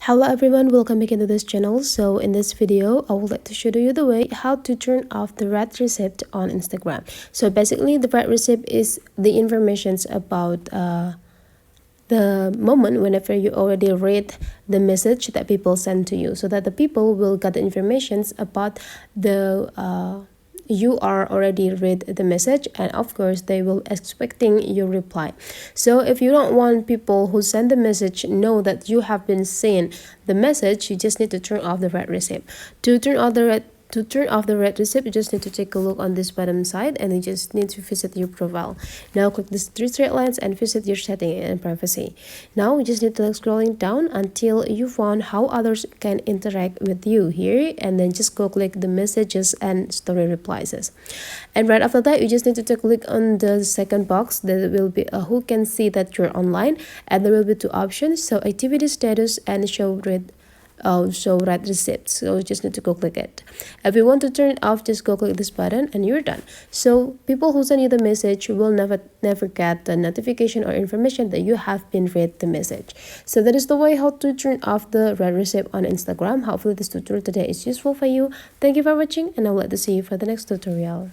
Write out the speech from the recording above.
Hello everyone, welcome back into this channel. So in this video I would like to show you the way how to turn off the red receipt on Instagram. So basically the red receipt is the informations about the moment whenever you already read the message that people send to you, so that the people will get the informations about the you are already read the message, and of course they will expecting your reply. So if you don't want people who send the message know that you have been seeing the message, you just need to turn off the red receipt. To turn off the red receipt, you just need to take a look on this bottom side, and you just need to visit your profile. Now click these three straight lines and visit your setting and privacy. Now you just need to scrolling down until you found how others can interact with you here, and then just go click the messages and story replies. And right after that, you just need to click on the second box. There will be a who can see that you're online, and there will be two options, so activity status and show red receipts. So you just need to go click it. If you want to turn it off, just go click this button and you're done. So people who send you the message will never get the notification or information that you have been read the message. So that is the way how to turn off the red receipt on Instagram. Hopefully this tutorial today is useful for you. Thank you for watching, and I would like to see you for the next tutorial.